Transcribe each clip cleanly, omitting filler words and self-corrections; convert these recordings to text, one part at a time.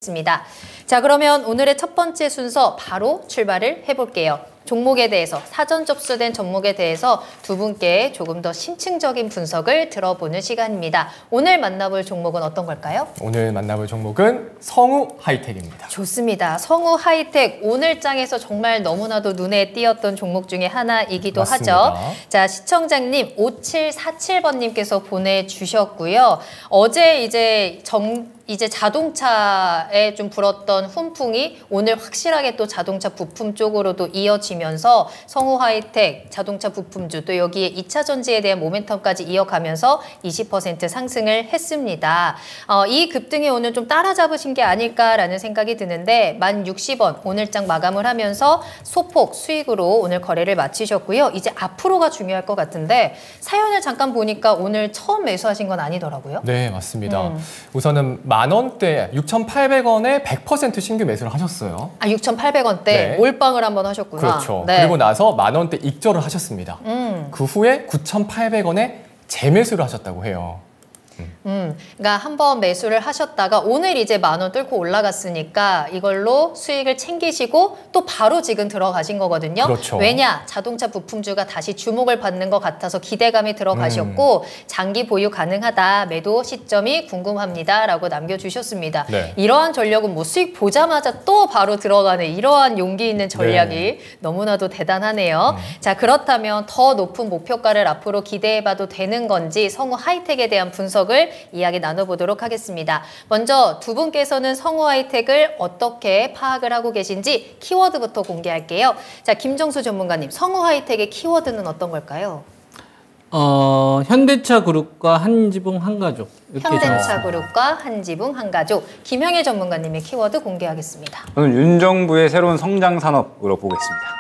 있습니다. 자, 그러면 오늘의 첫 번째 순서 바로 출발을 해볼게요. 종목에 대해서, 사전 접수된 종목에 대해서 두 분께 조금 더 심층적인 분석을 들어보는 시간입니다. 오늘 만나볼 종목은 어떤 걸까요? 오늘 만나볼 종목은 성우 하이텍입니다. 좋습니다. 성우 하이텍, 오늘 장에서 정말 너무나도 눈에 띄었던 종목 중에 하나이기도 맞습니다. 하죠. 자, 시청자님 5747번님께서 보내주셨고요. 어제 이제 자동차에 좀 불었던 훈풍이 오늘 확실하게 또 자동차 부품 쪽으로도 이어지면서 성우 하이텍, 자동차 부품주 또 여기에 2차 전지에 대한 모멘텀까지 이어가면서 20% 상승을 했습니다. 이 급등이 오늘 좀 따라잡으신 게 아닐까라는 생각이 드는데 1060원 오늘장 마감을 하면서 소폭 수익으로 오늘 거래를 마치셨고요. 이제 앞으로가 중요할 것 같은데 사연을 잠깐 보니까 오늘 처음 매수하신 건 아니더라고요. 네, 맞습니다. 우선은 만원대 6,800원에 100% 신규 매수를 하셨어요. 아, 6,800원대 네. 몰빵을 한번 하셨구나. 그렇죠. 네. 그리고 나서 만원대 익절을 하셨습니다. 그 후에 9,800원에 재매수를 하셨다고 해요. 그러니까 한번 매수를 하셨다가 오늘 이제 10,000원 뚫고 올라갔으니까 이걸로 수익을 챙기시고 또 바로 지금 들어가신 거거든요. 그렇죠. 왜냐? 자동차 부품주가 다시 주목을 받는 것 같아서 기대감이 들어가셨고 장기 보유 가능하다. 매도 시점이 궁금합니다. 라고 남겨주셨습니다. 네. 이러한 전략은 뭐 수익 보자마자 또 바로 들어가는 이러한 용기 있는 전략이 네. 너무나도 대단하네요. 자, 그렇다면 더 높은 목표가를 앞으로 기대해봐도 되는 건지 성우 하이텍에 대한 분석을 이야기 나눠보도록 하겠습니다. 먼저 두 분께서는 성우 하이텍을 어떻게 파악을 하고 계신지 키워드부터 공개할게요. 자, 김정수 전문가님, 성우 하이텍의 키워드는 어떤 걸까요? 현대차 그룹과 한지붕 한가족. 현대차 그룹과 한지붕 한가족. 김형일 전문가님의 키워드 공개하겠습니다. 저는 윤 정부의 새로운 성장 산업으로 보겠습니다.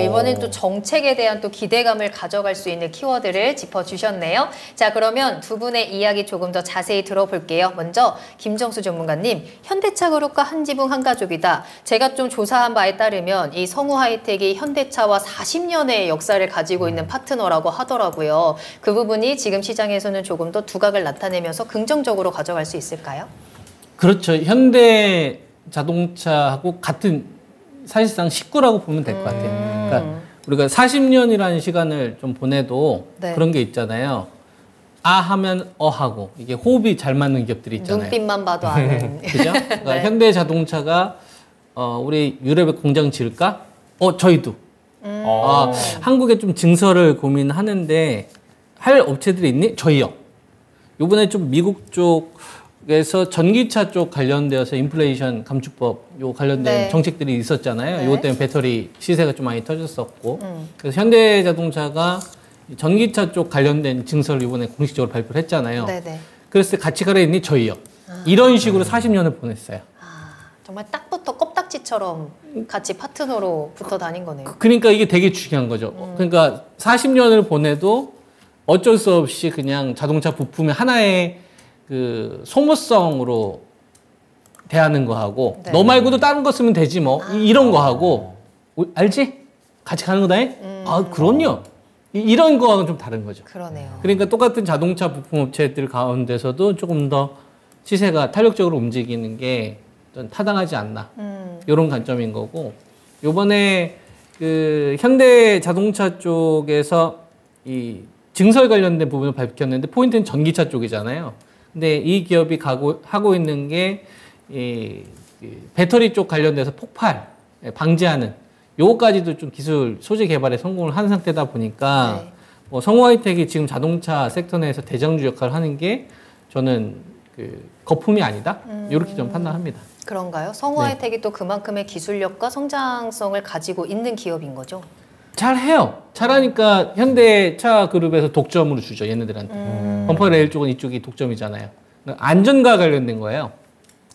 이번엔 또 정책에 대한 또 기대감을 가져갈 수 있는 키워드를 짚어주셨네요. 자, 그러면 두 분의 이야기 조금 더 자세히 들어볼게요. 먼저 김정수 전문가님, 현대차 그룹과 한지붕 한가족이다. 제가 좀 조사한 바에 따르면 이 성우 하이텍이 현대차와 40년의 역사를 가지고 있는 파트너라고 하더라고요. 그 부분이 지금 시장에서는 조금 더 두각을 나타내면서 긍정적으로 가져갈 수 있을까요? 그렇죠. 현대 자동차하고 같은 사실상 식구라고 보면 될 것 같아요. 그러니까 우리가 40년이라는 시간을 좀 보내도 네. 그런 게 있잖아요. 아 하면 하고 이게 호흡이 잘 맞는 기업들이 있잖아요. 눈빛만 봐도 아는. 그죠? 그러니까 네. 현대 자동차가 우리 유럽에 공장 지을까? 저희도. 한국에 좀 증설을 고민하는데 할 업체들이 있니? 저희요. 요번에 좀 미국 쪽에서 전기차 쪽 관련되어서 인플레이션 감축법 요 관련된 네. 정책들이 있었잖아요. 네. 요것 때문에 배터리 시세가 좀 많이 터졌었고. 그래서 현대자동차가 전기차 쪽 관련된 증설을 이번에 공식적으로 발표를 했잖아요. 네네. 그랬을 때 같이 가라 했니? 저희요. 이런 식으로 40년을 보냈어요. 정말 딱 붙어 껍딱지처럼 같이 파트너로 붙어 다닌 거네요. 그러니까 이게 되게 중요한 거죠. 그러니까 40년을 보내도 어쩔 수 없이 그냥 자동차 부품의 하나의 그 소모성으로 대하는 거 하고 네. 너 말고도 다른 거 쓰면 되지 뭐 이런 거 하고 알지? 같이 가는 거다 해? 그럼요. 이런 거하고는 좀 다른 거죠. 그러네요. 그러니까 똑같은 자동차 부품 업체들 가운데서도 조금 더 시세가 탄력적으로 움직이는 게 좀 타당하지 않나 이런 관점인 거고 요번에 그 현대 자동차 쪽에서 이 증설 관련된 부분을 밝혔는데 포인트는 전기차 쪽이잖아요. 근데 이 기업이 하고 있는 게 이 배터리 쪽 관련돼서 폭발 방지하는 요거까지도 좀 기술 소재 개발에 성공을 한 상태다 보니까 네. 뭐 성우 하이텍이 지금 자동차 섹터 내에서 대장주 역할을 하는 게 저는 그 거품이 아니다 이렇게 좀 판단합니다. 그런가요? 성우 네. 하이텍이 또 그만큼의 기술력과 성장성을 가지고 있는 기업인 거죠? 잘해요. 잘하니까 현대차 그룹에서 독점으로 주죠 얘네들한테. 범퍼 레일 쪽은 이쪽이 독점이잖아요. 안전과 관련된 거예요.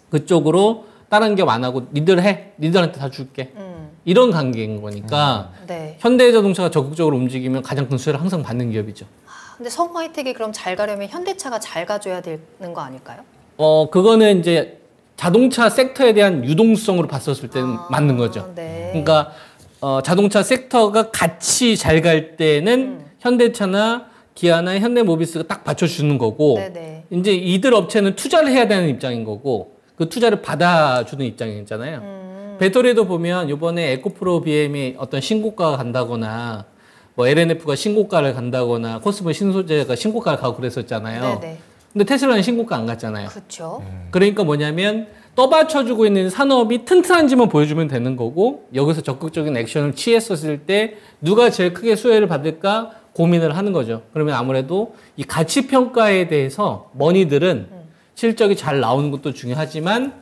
그쪽으로 다른 기업 안 하고 니들 해. 니들한테 다 줄게. 이런 관계인 거니까 네. 현대자동차가 적극적으로 움직이면 가장 큰 수혜를 항상 받는 기업이죠. 근데 성우 하이텍이 그럼 잘 가려면 현대차가 잘 가줘야 되는 거 아닐까요? 그거는 이제 자동차 섹터에 대한 유동성으로 봤었을 때는 맞는 거죠. 네. 그러니까 자동차 섹터가 같이 잘 갈 때는 현대차나 기아나 현대모비스가 딱 받쳐주는 거고 네네. 이제 이들 업체는 투자를 해야 되는 입장인 거고 그 투자를 받아주는 입장이잖아요. 배터리도 보면 이번에 에코프로 BM이 어떤 신고가가 간다거나 뭐 LNF가 신고가를 간다거나 코스모 신소재가 신고가를 가고 그랬었잖아요. 네네. 근데 테슬라는 신고가 안 갔잖아요. 그렇죠. 그러니까 뭐냐면 떠받쳐주고 있는 산업이 튼튼한지만 보여주면 되는 거고 여기서 적극적인 액션을 취했었을 때 누가 제일 크게 수혜를 받을까 고민을 하는 거죠. 그러면 아무래도 이 가치 평가에 대해서 머니들은 실적이 잘 나오는 것도 중요하지만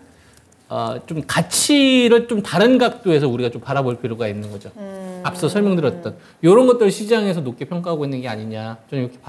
좀 가치를 좀 다른 각도에서 우리가 좀 바라볼 필요가 있는 거죠. 앞서 설명드렸던 이런 것들을 시장에서 높게 평가하고 있는 게 아니냐 저는 이렇게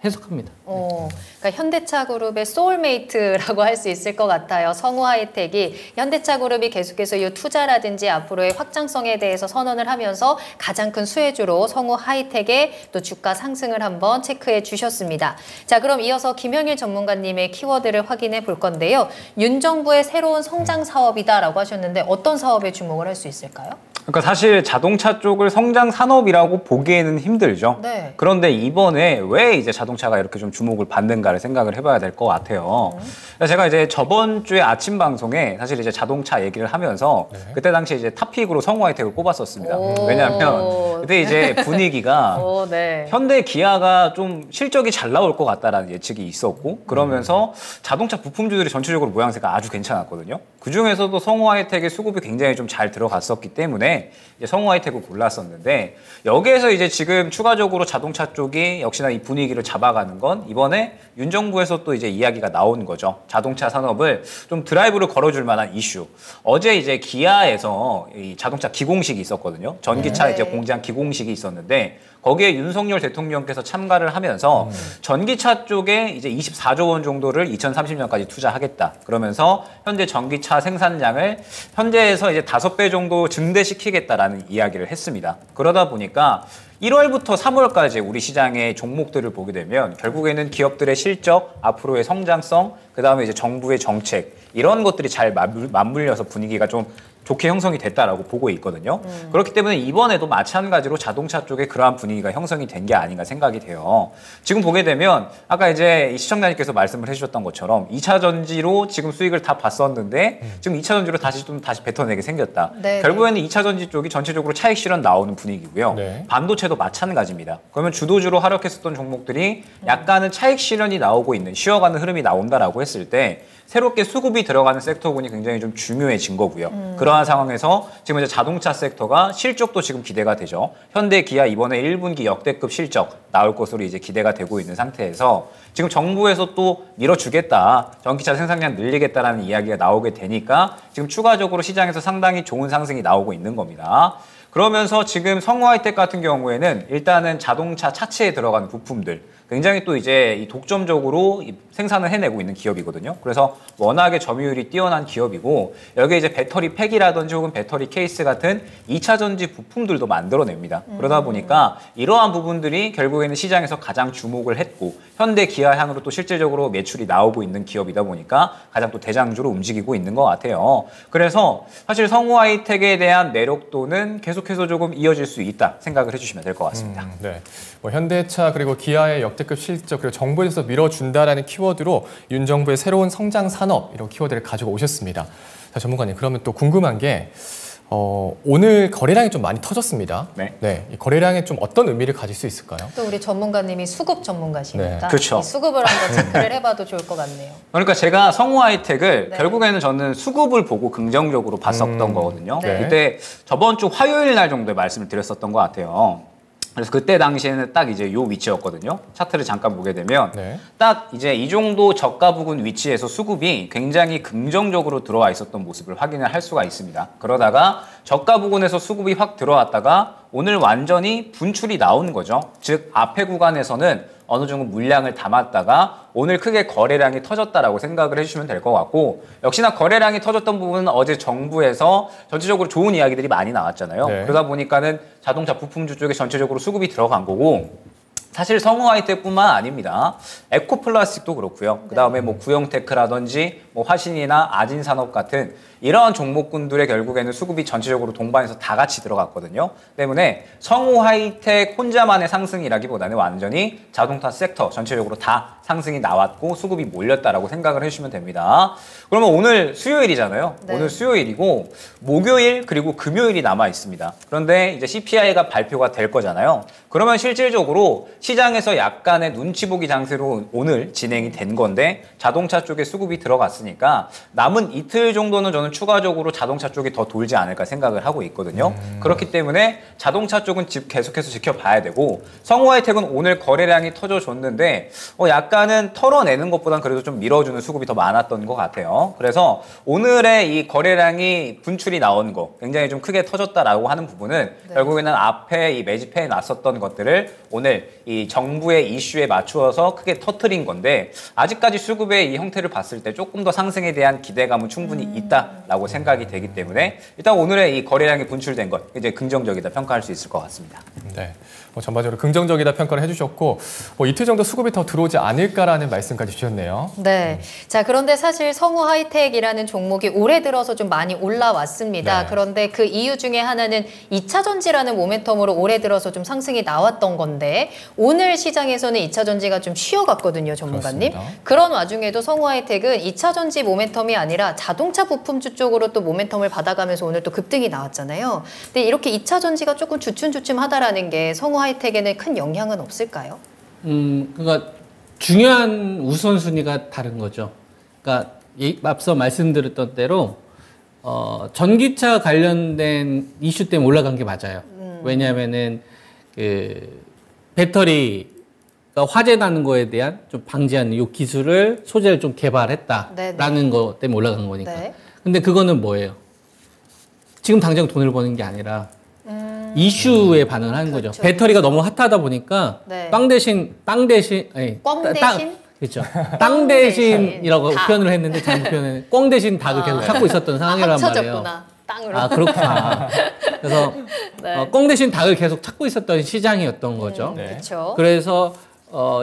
해석합니다. 그러니까 현대차 그룹의 소울메이트라고 할 수 있을 것 같아요. 성우 하이텍이 현대차 그룹이 계속해서 이 투자라든지 앞으로의 확장성에 대해서 선언을 하면서 가장 큰 수혜주로 성우 하이텍의 또 주가 상승을 한번 체크해 주셨습니다. 자, 그럼 이어서 김영일 전문가님의 키워드를 확인해 볼 건데요. 윤 정부의 새로운 성장 사업이다라고 하셨는데 어떤 사업에 주목을 할 수 있을까요? 그러니까 사실 자동차 쪽을 성장 산업이라고 보기에는 힘들죠. 네. 그런데 이번에 왜 이제 자동차가 이렇게 좀 주목을 받는가를 생각을 해봐야 될 것 같아요. 제가 이제 저번 주에 아침 방송에 사실 이제 자동차 얘기를 하면서 그때 당시 이제 탑픽으로 성우 하이텍을 꼽았었습니다. 왜냐하면 그때 이제 분위기가 네. 현대 기아가 좀 실적이 잘 나올 것 같다라는 예측이 있었고 그러면서 자동차 부품주들이 전체적으로 모양새가 아주 괜찮았거든요. 그 중에서도 성우 하이텍의 수급이 굉장히 좀 잘 들어갔었기 때문에 이제 성우 하이텍을 골랐었는데 여기에서 이제 지금 추가적으로 자동차 쪽이 역시나 이 분위기를 잡아가는 건 이번에 윤 정부에서 또 이제 이야기가 나온 거죠. 자동차 산업을 좀 드라이브를 걸어줄 만한 이슈. 어제 이제 기아에서 이 자동차 기공식이 있었거든요. 전기차 이제 공장 기공식이 있었는데 거기에 윤석열 대통령께서 참가를 하면서 전기차 쪽에 이제 24조 원 정도를 2030년까지 투자하겠다. 그러면서 현재 전기차 생산량을 현재에서 이제 5배 정도 증대시키겠다라는 이야기를 했습니다. 그러다 보니까 1월부터 3월까지 우리 시장의 종목들을 보게 되면 결국에는 기업들의 실적, 앞으로의 성장성, 그다음에 이제 정부의 정책 이런 것들이 잘 맞물려서 분위기가 좀 좋게 형성이 됐다라고 보고 있거든요. 그렇기 때문에 이번에도 마찬가지로 자동차 쪽에 그러한 분위기가 형성이 된 게 아닌가 생각이 돼요. 지금 보게 되면 아까 이제 시청자님께서 말씀을 해주셨던 것처럼 2차 전지로 지금 수익을 다 봤었는데 지금 2차 전지로 다시 뱉어내게 생겼다. 네, 결국에는 2차 전지 쪽이 전체적으로 차익 실현 나오는 분위기고요. 네. 반도체도 마찬가지입니다. 그러면 주도주로 하락했었던 종목들이 약간은 차익 실현이 나오고 있는 쉬어가는 흐름이 나온다라고 했을 때 새롭게 수급이 들어가는 섹터군이 굉장히 좀 중요해진 거고요. 그러한 상황에서 지금 이제 자동차 섹터가 실적도 지금 기대가 되죠. 현대, 기아 이번에 1분기 역대급 실적 나올 것으로 이제 기대가 되고 있는 상태에서 지금 정부에서 또 밀어주겠다, 전기차 생산량 늘리겠다라는 이야기가 나오게 되니까 지금 추가적으로 시장에서 상당히 좋은 상승이 나오고 있는 겁니다. 그러면서 지금 성우 하이텍 같은 경우에는 일단은 자동차 차체에 들어가는 부품들 굉장히 또 이제 이 독점적으로 생산을 해내고 있는 기업이거든요. 그래서 워낙에 점유율이 뛰어난 기업이고 여기에 이제 배터리 팩이라든지 혹은 배터리 케이스 같은 2차 전지 부품들도 만들어냅니다. 그러다 보니까 이러한 부분들이 결국에는 시장에서 가장 주목을 했고 현대 기아향으로 또 실질적으로 매출이 나오고 있는 기업이다 보니까 가장 또 대장주로 움직이고 있는 것 같아요. 그래서 사실 성우 하이텍에 대한 매력도는 계속해서 조금 이어질 수 있다 생각을 해주시면 될 것 같습니다. 네. 뭐 현대차 그리고 기아의 역대급 실적 그리고 정부에서 밀어준다라는 키워드로 윤 정부의 새로운 성장 산업 이런 키워드를 가지고 오셨습니다. 자, 전문가님 그러면 또 궁금한 게 오늘 거래량이 좀 많이 터졌습니다. 네. 이 거래량에 좀 어떤 의미를 가질 수 있을까요? 또 우리 전문가님이 수급 전문가시니까 네. 그렇죠. 이 수급을 한번 체크를 해봐도 좋을 것 같네요. 그러니까 제가 성우 하이텍을 네. 결국에는 저는 수급을 보고 긍정적으로 봤었던 거거든요. 네. 그때 저번 주 화요일 날 정도에 말씀을 드렸었던 것 같아요. 그래서 그때 당시에는 딱 이제 요 위치였거든요. 차트를 잠깐 보게 되면 딱 이제 이 정도 저가 부근 위치에서 수급이 굉장히 긍정적으로 들어와 있었던 모습을 확인을 할 수가 있습니다. 그러다가 저가 부근에서 수급이 확 들어왔다가 오늘 완전히 분출이 나오는 거죠. 즉 앞에 구간에서는 어느 정도 물량을 담았다가 오늘 크게 거래량이 터졌다라고 생각을 해주시면 될 것 같고 역시나 거래량이 터졌던 부분은 어제 정부에서 전체적으로 좋은 이야기들이 많이 나왔잖아요. 그러다 보니까는 자동차 부품주 쪽에 전체적으로 수급이 들어간 거고 사실 성우 하이텍뿐만 아닙니다. 에코플라스틱도 그렇고요. 그다음에 뭐 구형테크라든지 뭐 화신이나 아진산업 같은 이러한 종목군들의 결국에는 수급이 전체적으로 동반해서 다 같이 들어갔거든요. 때문에 성우 하이텍 혼자만의 상승이라기보다는 완전히 자동차 섹터 전체적으로 다 상승이 나왔고 수급이 몰렸다라고 생각을 해주시면 됩니다. 그러면 오늘 수요일이잖아요. 네. 오늘 수요일이고 목요일 그리고 금요일이 남아 있습니다. 그런데 이제 CPI가 발표가 될 거잖아요. 그러면 실질적으로 시장에서 약간의 눈치 보기 장세로 오늘 진행이 된 건데 자동차 쪽에 수급이 들어갔으니까 남은 이틀 정도는 저는 추가적으로 자동차 쪽이 더 돌지 않을까 생각을 하고 있거든요. 그렇기 때문에 자동차 쪽은 계속해서 지켜봐야 되고 성우 하이텍은 오늘 거래량이 터져줬는데 약간은 털어내는 것보단 그래도 좀 밀어주는 수급이 더 많았던 것 같아요. 그래서 오늘의 이 거래량이 분출이 나온 거 굉장히 좀 크게 터졌다라고 하는 부분은 결국에는 앞에 이 매집해 놨었던 것들을 오늘 이 정부의 이슈에 맞추어서 크게 터트린 건데 아직까지 수급의 이 형태를 봤을 때 조금 더 상승에 대한 기대감은 충분히 있다라고 생각이 되기 때문에 일단 오늘의 이 거래량이 분출된 것 이제 긍정적이다 평가할 수 있을 것 같습니다. 네. 전반적으로 긍정적이다 평가를 해주셨고 이틀 정도 수급이 더 들어오지 않을까라는 말씀까지 주셨네요. 네. 자, 그런데 사실 성우 하이텍이라는 종목이 올해 들어서 좀 많이 올라왔습니다. 네. 그런데 그 이유 중에 하나는 2차 전지라는 모멘텀으로 올해 들어서 좀 상승이 나왔던 건데 오늘 시장에서는 2차 전지가 좀 쉬어갔거든요, 전문가님. 그렇습니다. 그런 와중에도 성우 하이텍은 2차 전지 모멘텀이 아니라 자동차 부품주 쪽으로 또 모멘텀을 받아가면서 오늘 또 급등이 나왔잖아요. 근데 이렇게 2차 전지가 조금 주춤주춤하다라는 게 성우 하이텍에는 큰 영향은 없을까요? 그러니까 중요한 우선순위가 다른 거죠. 그러니까 앞서 말씀드렸던 대로 전기차 관련된 이슈 때문에 올라간 게 맞아요. 왜냐하면은 그 배터리가 화재 나는 거에 대한 좀 방지하는 이 기술을 소재를 좀 개발했다라는 거 때문에 올라간 거니까. 네. 근데 그거는 뭐예요? 지금 당장 돈을 버는 게 아니라 이슈에 반응을 하는 거죠. 그렇죠. 배터리가 너무 핫하다 보니까 네. 빵 대신 꽝 대신? 그렇죠. 땅 대신이라고 닭. 표현을 했는데 잘못 표현했는데 꽝 대신 닭을 계속 찾고 있었던 상황이란 말이에요. 합쳐졌구나, 땅으로. 아 그렇구나. 그래서 네. 꽝 대신 닭을 계속 찾고 있었던 시장이었던 거죠. 네. 그렇죠. 그래서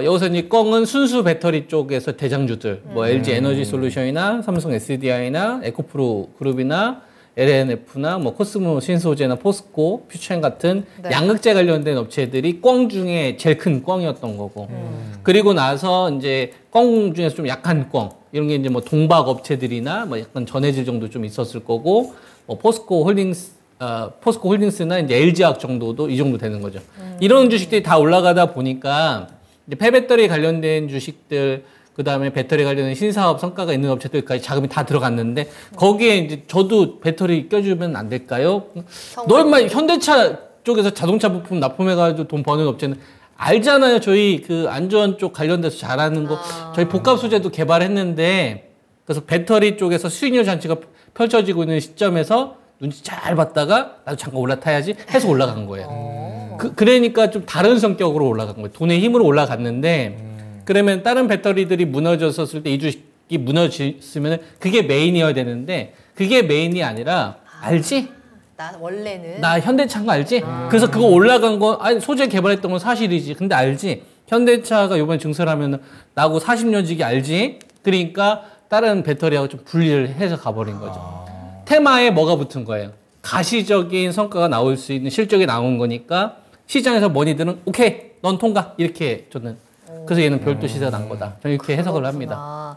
여기서 이 꽝은 순수 배터리 쪽에서 대장주들, 뭐 LG 에너지 솔루션이나 삼성 SDI나 에코프로 그룹이나 LNF나 뭐 코스모 신소재나 포스코, 퓨첸 같은 네. 양극재 관련된 업체들이 꽝 중에 제일 큰 꽝이었던 거고. 그리고 나서 이제 꽝 중에서 좀 약한 꽝 이런 게 이제 뭐 동박 업체들이나 뭐 약간 전해질 정도 좀 있었을 거고, 뭐 포스코 홀딩스나 이제 LG화학 정도도 이 정도 되는 거죠. 이런 주식들이 다 올라가다 보니까 이제 폐배터리 관련된 주식들, 그 다음에 배터리 관련된 신사업 성과가 있는 업체들까지 자금이 다 들어갔는데 거기에 이제 저도 배터리 껴주면 안 될까요? 너 인마 현대차 쪽에서 자동차 부품 납품해가지고 돈 버는 업체는 알잖아요. 저희 그 안전 쪽 관련돼서 잘하는 거 저희 복합 소재도 개발했는데 그래서 배터리 쪽에서 수익률 잔치가 펼쳐지고 있는 시점에서 눈치 잘 봤다가 나도 잠깐 올라타야지 해서 올라간 거예요. 그러니까 좀 다른 성격으로 올라간 거예요. 돈의 힘으로 올라갔는데 그러면 다른 배터리들이 무너졌었을 때 이 주식이 무너졌으면 그게 메인이어야 되는데 그게 메인이 아니라 알지? 나 원래는 나 현대차인 거 알지? 그래서 그거 올라간 거 아니 소재 개발했던 건 사실이지. 근데 알지? 현대차가 이번에 증설하면 나하고 40년 지기 알지? 그러니까 다른 배터리하고 좀 분리를 해서 가버린 거죠. 테마에 뭐가 붙은 거예요? 가시적인 성과가 나올 수 있는 실적이 나온 거니까 시장에서 머니들은 오케이 넌 통과 이렇게 저는 그래서 얘는 별도 시세가 난 거다. 저는 이렇게 해석을 합니다.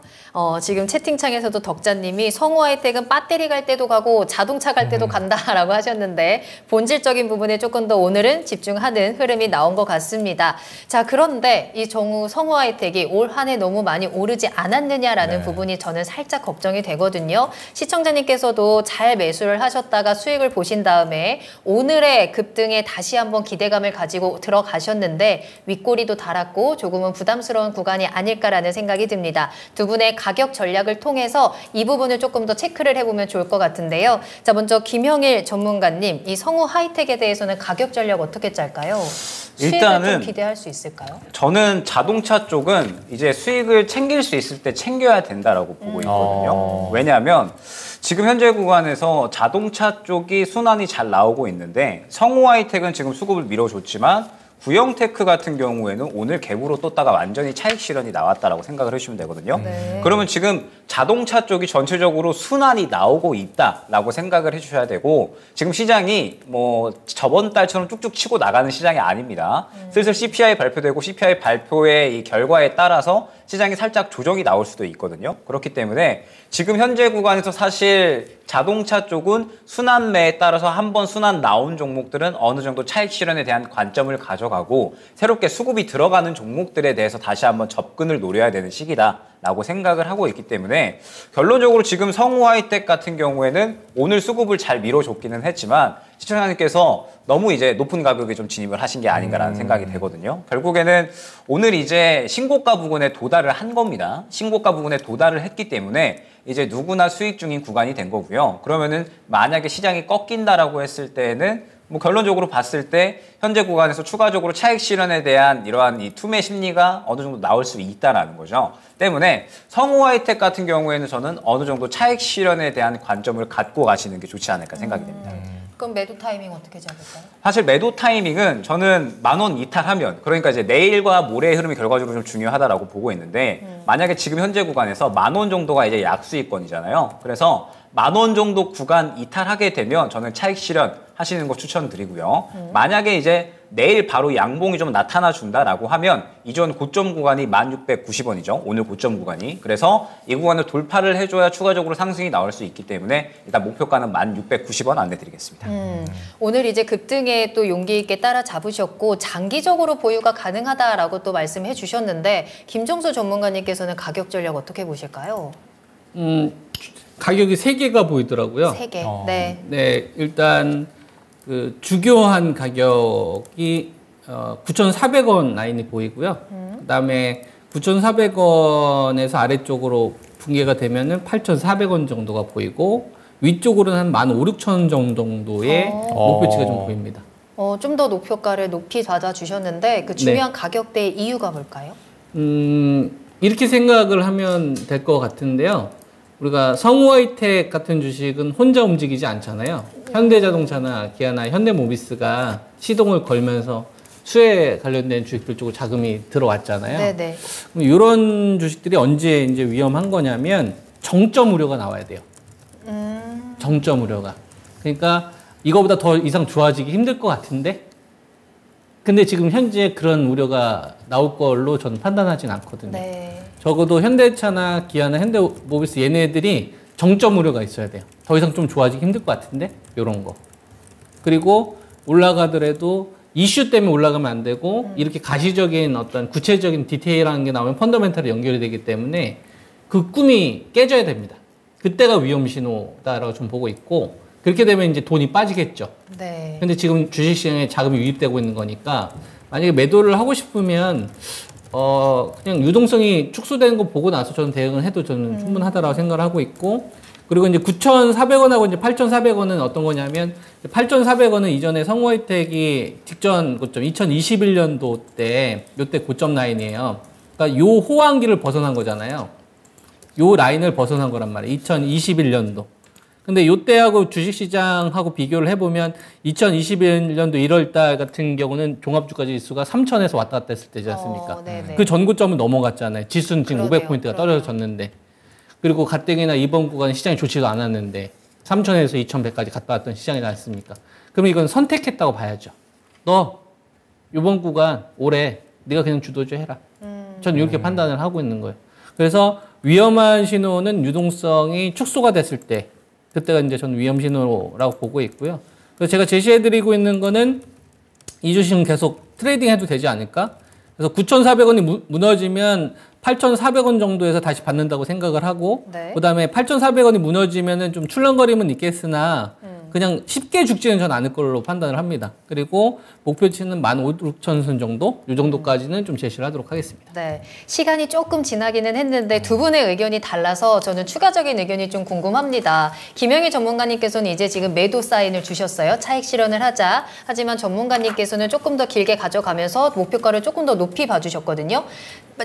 지금 채팅창에서도 덕자님이 성우 하이텍은 배터리 갈 때도 가고 자동차 갈 때도 간다라고 하셨는데 본질적인 부분에 조금 더 오늘은 집중하는 흐름이 나온 것 같습니다. 자, 그런데 이 성우 하이텍이 올 한 해 너무 많이 오르지 않았느냐라는 부분이 저는 살짝 걱정이 되거든요. 시청자님께서도 잘 매수를 하셨다가 수익을 보신 다음에 오늘의 급등에 다시 한번 기대감을 가지고 들어가셨는데 윗꼬리도 달았고 조금은 부담스러운 구간이 아닐까라는 생각이 듭니다. 두 분의 가격 전략을 통해서 이 부분을 조금 더 체크를 해보면 좋을 것 같은데요. 자, 먼저 김형일 전문가님, 이 성우 하이텍에 대해서는 가격 전략 어떻게 짤까요? 수익을 일단은 좀 기대할 수 있을까요? 저는 자동차 쪽은 이제 수익을 챙길 수 있을 때 챙겨야 된다라고 보고 있거든요. 왜냐하면 지금 현재 구간에서 자동차 쪽이 순환이 잘 나오고 있는데 성우 하이텍은 지금 수급을 밀어줬지만 구형테크 같은 경우에는 오늘 갭으로 떴다가 완전히 차익 실현이 나왔다라고 생각을 해주시면 되거든요. 네. 그러면 지금 자동차 쪽이 전체적으로 순환이 나오고 있다라고 생각을 해주셔야 되고, 지금 시장이 뭐 저번 달처럼 쭉쭉 치고 나가는 시장이 아닙니다. 슬슬 CPI 발표되고 CPI 발표의 이 결과에 따라서 시장이 살짝 조정이 나올 수도 있거든요. 그렇기 때문에 지금 현재 구간에서 사실 자동차 쪽은 순환매에 따라서 한번 순환 나온 종목들은 어느 정도 차익 실현에 대한 관점을 가져가고, 새롭게 수급이 들어가는 종목들에 대해서 다시 한번 접근을 노려야 되는 시기다라고 생각을 하고 있기 때문에, 결론적으로 지금 성우하이텍 같은 경우에는 오늘 수급을 잘 밀어줬기는 했지만 시청자님께서 너무 이제 높은 가격에 좀 진입을 하신 게 아닌가라는 생각이 되거든요. 결국에는 오늘 이제 신고가 부근에 도달을 한 겁니다. 신고가 부근에 도달을 했기 때문에 이제 누구나 수익 중인 구간이 된 거고요. 그러면은 만약에 시장이 꺾인다라고 했을 때는 뭐 결론적으로 봤을 때 현재 구간에서 추가적으로 차익 실현에 대한 이러한 이 투매 심리가 어느 정도 나올 수 있다라는 거죠. 때문에 성우하이텍 같은 경우에는 저는 어느 정도 차익 실현에 대한 관점을 갖고 가시는 게 좋지 않을까 생각이 됩니다. 그럼 매도 타이밍 어떻게 잡을까요? 사실 매도 타이밍은 저는 10,000원 이탈하면, 그러니까 이제 내일과 모레의 흐름이 결과적으로 좀 중요하다라고 보고 있는데, 만약에 지금 현재 구간에서 10,000원 정도가 이제 약수익권이잖아요. 그래서 10,000원 정도 구간 이탈하게 되면 저는 차익 실현 하시는 거 추천드리고요. 만약에 이제 내일 바로 양봉이 좀 나타나 준다라고 하면 이전 고점 구간이 1690원이죠. 오늘 고점 구간이. 그래서 이 구간을 돌파를 해줘야 추가적으로 상승이 나올 수 있기 때문에 일단 목표가는 1690원 안내드리겠습니다. 오늘 이제 급등에 또 용기 있게 따라잡으셨고 장기적으로 보유가 가능하다라고 또 말씀해 주셨는데, 김종수 전문가님께서는 가격 전략 어떻게 보실까요? 가격이 3개가 보이더라고요. 3개. 네, 일단 그 주교한 가격이 9,400원 라인이 보이고요. 그다음에 9,400원에서 아래쪽으로 붕괴가 되면은 8,400원 정도가 보이고, 위쪽으로는 한 15,000, 6,000원 정도의 목표치가 좀 보입니다. 좀 더 목표가를 높이 받아주셨는데 그 중요한 가격대의 이유가 뭘까요? 이렇게 생각을 하면 될 것 같은데요. 우리가 성우하이텍 같은 주식은 혼자 움직이지 않잖아요. 현대자동차나 기아나 현대모비스가 시동을 걸면서 수에 관련된 주식들 쪽으로 자금이 들어왔잖아요. 네네. 그럼 이런 주식들이 언제 이제 위험한 거냐면 정점 우려가 나와야 돼요. 정점 우려가. 그러니까 이거보다 더 이상 좋아지기 힘들 것 같은데, 근데 지금 현재 그런 우려가 나올 걸로 저는 판단하진 않거든요. 네. 적어도 현대차나 기아나 현대모비스 얘네들이 정점 우려가 있어야 돼요. 더 이상 좀 좋아지기 힘들 것 같은데, 이런 거. 그리고 올라가더라도 이슈 때문에 올라가면 안 되고, 이렇게 가시적인 어떤 구체적인 디테일한 게 나오면 펀더멘탈이 연결이 되기 때문에 그 꿈이 깨져야 됩니다. 그때가 위험 신호다라고 좀 보고 있고, 그렇게 되면 이제 돈이 빠지겠죠. 네. 근데 지금 주식시장에 자금이 유입되고 있는 거니까, 만약에 매도를 하고 싶으면 그냥 유동성이 축소되는 거 보고 나서 저는 대응을 해도 저는 충분하다라고 생각을 하고 있고, 그리고 이제 9,400원하고 이제 8,400원은 어떤 거냐면, 8,400원은 이전에 성우하이텍이 직전 고점 2021년도 때 요때 고점 라인이에요. 그러니까 요 호황기를 벗어난 거잖아요. 요 라인을 벗어난 거란 말이에요. 2021년도. 근데 요때하고 주식시장하고 비교를 해보면 2021년도 1월달 같은 경우는 종합주가 지수가 3,000에서 왔다 갔다 했을 때지 않습니까? 네네. 그 전고점은 넘어갔잖아요. 지수는 지금 그러게요, 500포인트가 그러게요. 떨어졌는데. 그리고 가뜩이나 이번 구간은 시장이 좋지도 않았는데 3,000에서 2,100까지 갔다 왔던 시장이지 않습니까? 그럼 이건 선택했다고 봐야죠. 너 이번 구간 올해 네가 그냥 주도주 해라. 저는 이렇게 판단을 하고 있는 거예요. 그래서 위험한 신호는 유동성이 축소가 됐을 때, 그때가 이제 저는 위험 신호라고 보고 있고요. 그래서 제가 제시해드리고 있는 거는 이 주식은 계속 트레이딩 해도 되지 않을까? 그래서 9,400원이 무너지면 8,400원 정도에서 다시 받는다고 생각을 하고, 네. 그다음에 8,400원이 무너지면은 좀 출렁거림은 있겠으나 그냥 쉽게 죽지는 전 않을 걸로 판단을 합니다. 그리고 목표치는 15,000선 정도, 이 정도까지는 좀 제시를 하도록 하겠습니다. 네, 시간이 조금 지나기는 했는데 두 분의 의견이 달라서 저는 추가적인 의견이 좀 궁금합니다. 김영희 전문가님께서는 이제 지금 매도 사인을 주셨어요. 차익 실현을 하자. 하지만 전문가님께서는 조금 더 길게 가져가면서 목표가를 조금 더 높이 봐주셨거든요.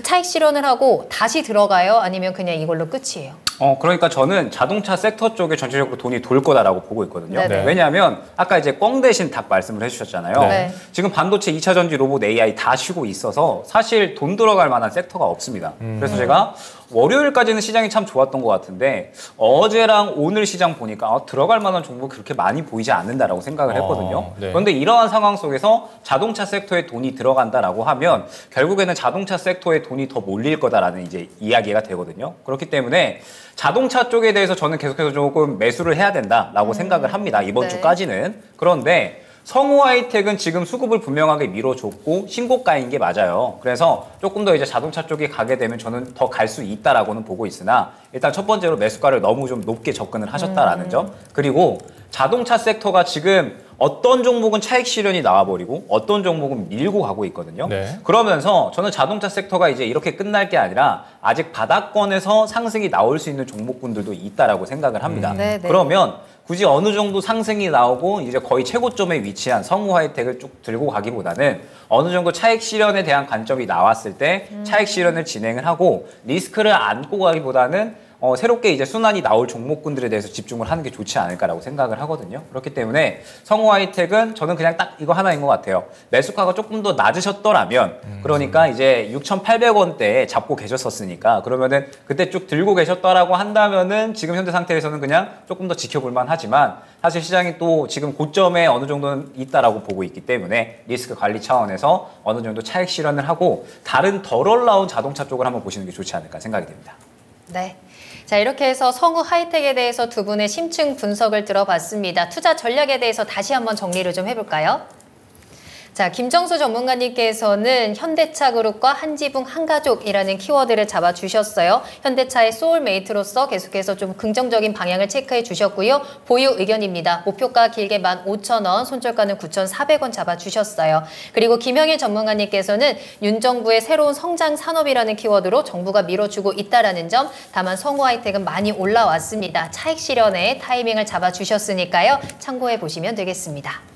차익 실현을 하고 다시 들어가요? 아니면 그냥 이걸로 끝이에요? 그러니까 저는 자동차 섹터 쪽에 전체적으로 돈이 돌 거다라고 보고 있거든요. 네네. 왜냐하면 아까 이제 꽝 대신 닭 말씀을 해주셨잖아요. 네. 지금 반도체, 2차 전지, 로봇, AI 다 쉬고 있어서 사실 돈 들어갈 만한 섹터가 없습니다. 그래서 제가 월요일까지는 시장이 참 좋았던 것 같은데 어제랑 오늘 시장 보니까 들어갈 만한 종목이 그렇게 많이 보이지 않는다라고 생각을 했거든요. 네. 그런데 이러한 상황 속에서 자동차 섹터에 돈이 들어간다라고 하면 결국에는 자동차 섹터에 돈이 더 몰릴 거다라는 이제 이야기가 되거든요. 그렇기 때문에 자동차 쪽에 대해서 저는 계속해서 조금 매수를 해야 된다라고 생각을 합니다. 이번 네. 주까지는. 그런데 성우 하이텍은 지금 수급을 분명하게 밀어줬고 신고가인 게 맞아요. 그래서 조금 더 이제 자동차 쪽에 가게 되면 저는 더 갈 수 있다라고는 보고 있으나 일단 첫 번째로 매수가를 너무 좀 높게 접근을 하셨다라는 점. 그리고 자동차 섹터가 지금 어떤 종목은 차익 실현이 나와버리고 어떤 종목은 밀고 가고 있거든요. 네. 그러면서 저는 자동차 섹터가 이제 이렇게 끝날 게 아니라 아직 바닥권에서 상승이 나올 수 있는 종목군들도 있다라고 생각을 합니다. 네. 그러면 굳이 어느 정도 상승이 나오고 이제 거의 최고점에 위치한 성우 하이텍을 쭉 들고 가기보다는 어느 정도 차익 실현에 대한 관점이 나왔을 때 차익 실현을 진행을 하고 리스크를 안고 가기보다는 새롭게 이제 순환이 나올 종목군들에 대해서 집중을 하는 게 좋지 않을까라고 생각을 하거든요. 그렇기 때문에 성우 하이텍은 저는 그냥 딱 이거 하나인 것 같아요. 매수가가 조금 더 낮으셨더라면 그러니까 이제 6,800원대에 잡고 계셨었으니까 그러면은 그때 쭉 들고 계셨더라고 한다면은 지금 현재 상태에서는 그냥 조금 더 지켜볼만 하지만 사실 시장이 또 지금 고점에 어느 정도는 있다라고 보고 있기 때문에 리스크 관리 차원에서 어느 정도 차익 실현을 하고 다른 덜 올라온 자동차 쪽을 한번 보시는 게 좋지 않을까 생각이 됩니다. 네. 자, 이렇게 해서 성우 하이텍에 대해서 두 분의 심층 분석을 들어봤습니다. 투자 전략에 대해서 다시 한번 정리를 좀 해볼까요? 자, 김정수 전문가님께서는 현대차 그룹과 한지붕 한가족이라는 키워드를 잡아주셨어요. 현대차의 소울메이트로서 계속해서 좀 긍정적인 방향을 체크해 주셨고요. 보유 의견입니다. 목표가 길게 15,000원, 손절가는 9,400원 잡아주셨어요. 그리고 김영일 전문가님께서는 윤 정부의 새로운 성장 산업이라는 키워드로 정부가 밀어주고 있다라는 점, 다만 성우 하이텍은 많이 올라왔습니다. 차익 실현에 타이밍을 잡아주셨으니까요. 참고해 보시면 되겠습니다.